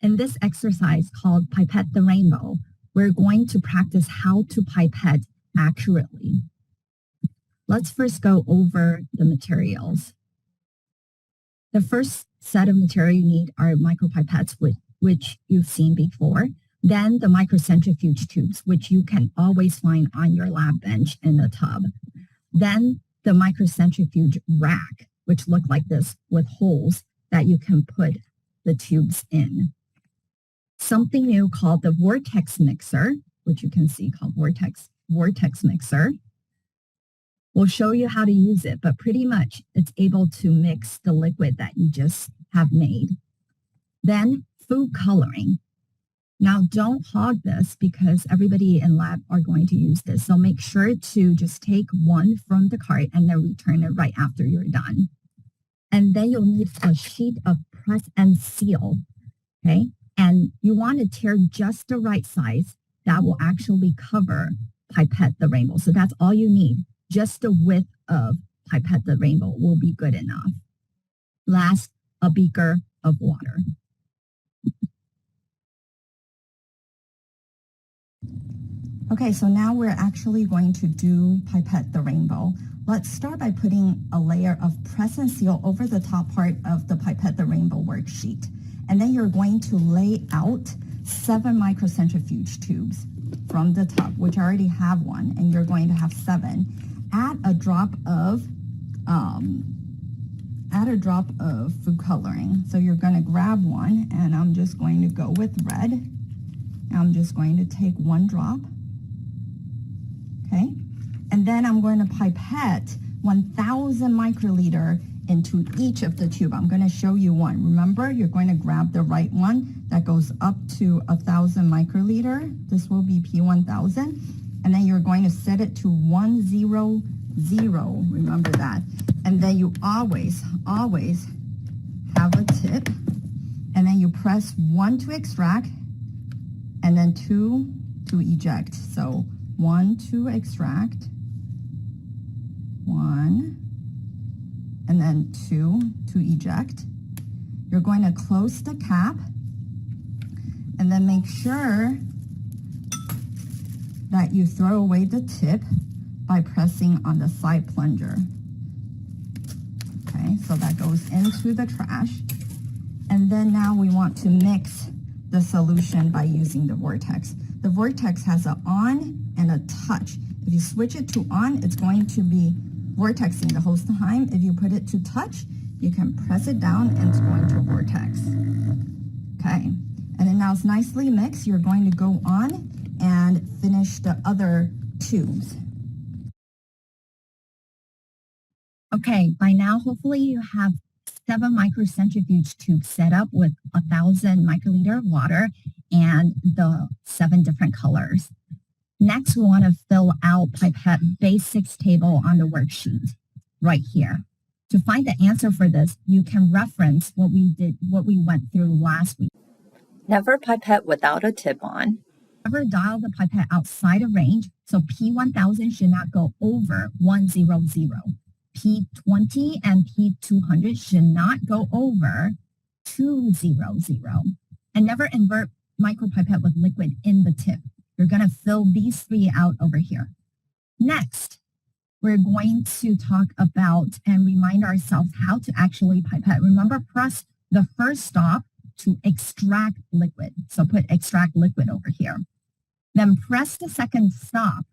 In this exercise called Pipette the Rainbow, we're going to practice how to pipette accurately. Let's first go over the materials. The first set of material you need are micropipettes, which you've seen before. Then the microcentrifuge tubes, which you can always find on your lab bench in the tub. Then the microcentrifuge rack, which look like this with holes that you can put the tubes in. Something new called the vortex mixer, which you can see called vortex mixer. We'll show you how to use it, but pretty much it's able to mix the liquid that you just have made. Then food coloring. Now don't hog this because everybody in lab are going to use this. So make sure to just take one from the cart and then return it right after you're done. And then you'll need a sheet of press and seal, okay? And you want to tear just the right size that will actually cover Pipette the Rainbow. So that's all you need. Just the width of Pipette the Rainbow will be good enough. Last, a beaker of water. Okay, so now we're actually going to do Pipette the Rainbow. Let's start by putting a layer of press and seal over the top part of the Pipette the Rainbow worksheet. And then you're going to lay out 7 microcentrifuge tubes from the tub, which I already have one, and you're going to have 7. Add a drop of food coloring. So you're going to grab one, and I'm just going to go with red. I'm just going to take 1 drop. Okay, and then I'm going to pipette 1,000 microliter into each of the tube. I'm going to show you one. Remember, you're going to grab the right one that goes up to 1,000 microliter. This will be P1000. And then you're going to set it to 100. Remember that. And then you always have a tip. And then you press 1 to extract and then 2 to eject. So 1 to extract, 1, and then 2 to eject. You're going to close the cap and then make sure that you throw away the tip by pressing on the side plunger. Okay, so that goes into the trash. And then now we want to mix the solution by using the vortex. The vortex has an on and a touch. If you switch it to on, it's going to be vortexing the whole time. If you put it to touch, you can press it down and it's going to vortex. Okay, and then now it's nicely mixed. You're going to go on and finish the other tubes. Okay, by now, hopefully you have 7 microcentrifuge tubes set up with 1,000 microliter of water and the 7 different colors. Next, we want to fill out Pipette Basics table on the worksheet right here. To find the answer for this, you can reference what we went through last week. Never pipette without a tip on. Never dial the pipette outside of range, so P1000 should not go over 100. P20 and P200 should not go over 200. And never invert micropipette with liquid in the tip. You're going to fill these 3 out over here. Next, we're going to talk about and remind ourselves how to actually pipette. Remember, press the first stop to extract liquid. So put extract liquid over here. Then press the second stop,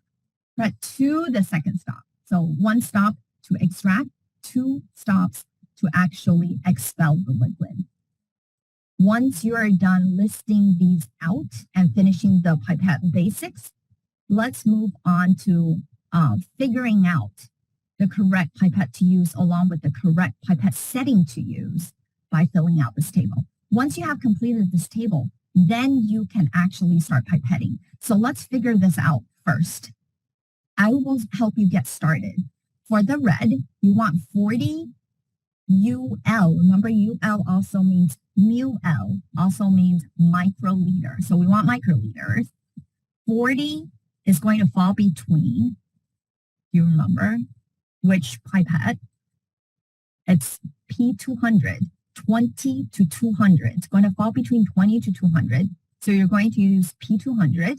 press to the second stop. So 1 stop to extract, 2 stops to actually expel the liquid. Once you are done listing these out and finishing the Pipette Basics, let's move on to figuring out the correct pipette to use along with the correct pipette setting to use by filling out this table. Once you have completed this table, then you can actually start pipetting. So let's figure this out first. I will help you get started. For the red, you want 40 UL. Remember, UL also means mu-L, also means microliter. So we want microliters. 40 is going to fall between, you remember, which pipette? It's P200. 20 to 200. It's going to fall between 20 to 200. So you're going to use P200.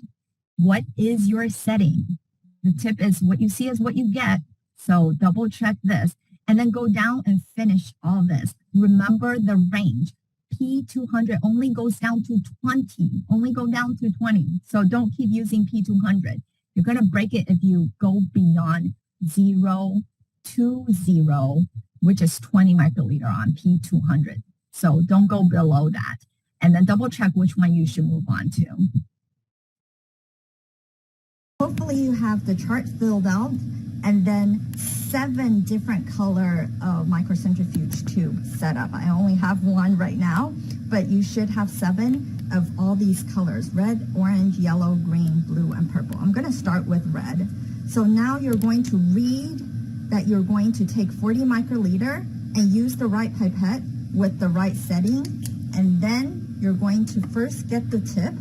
What is your setting? The tip is what you see is what you get. So double check this and then go down and finish all this. Remember the range. P200 only goes down to 20, only go down to 20. So don't keep using P200. You're going to break it if you go beyond 0 to 0, which is 20 microliter on P200. So don't go below that. And then double check which one you should move on to. Hopefully you have the chart filled out and then 7 different color microcentrifuge tube set up. I only have 1 right now, but you should have 7 of all these colors: red, orange, yellow, green, blue, and purple. I'm going to start with red. So now you're going to read that you're going to take 40 microliter and use the right pipette with the right setting. And then you're going to first get the tip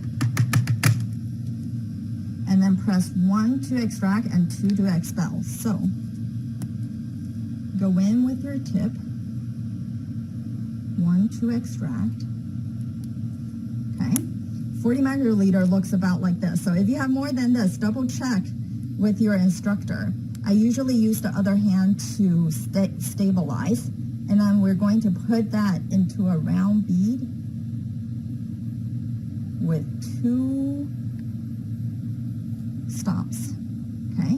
and then press 1 to extract and 2 to expel. So go in with your tip, 1 to extract. Okay, 40 microliter looks about like this. So if you have more than this, double check with your instructor. I usually use the other hand to stabilize. And then we're going to put that into a round bead with 2 stops, okay?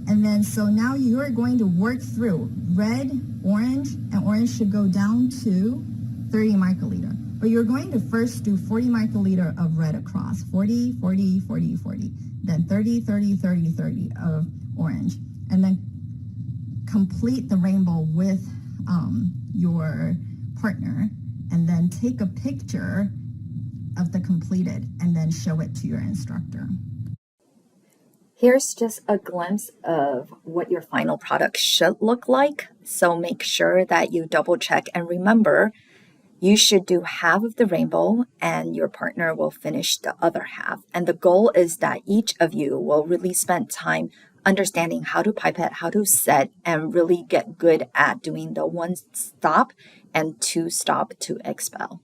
And then so now you're going to work through red, orange, and orange should go down to 30 microliter. But you're going to first do 40 microliter of red across, 40, 40, 40, 40, then 30, 30, 30, 30 of orange, and then complete the rainbow with your partner, and then take a picture of the completed and then show it to your instructor. Here's just a glimpse of what your final product should look like. So make sure that you double check, and remember, you should do half of the rainbow and your partner will finish the other half. And the goal is that each of you will really spend time understanding how to pipette, how to set, and really get good at doing the 1 stop and 2 stop to expel.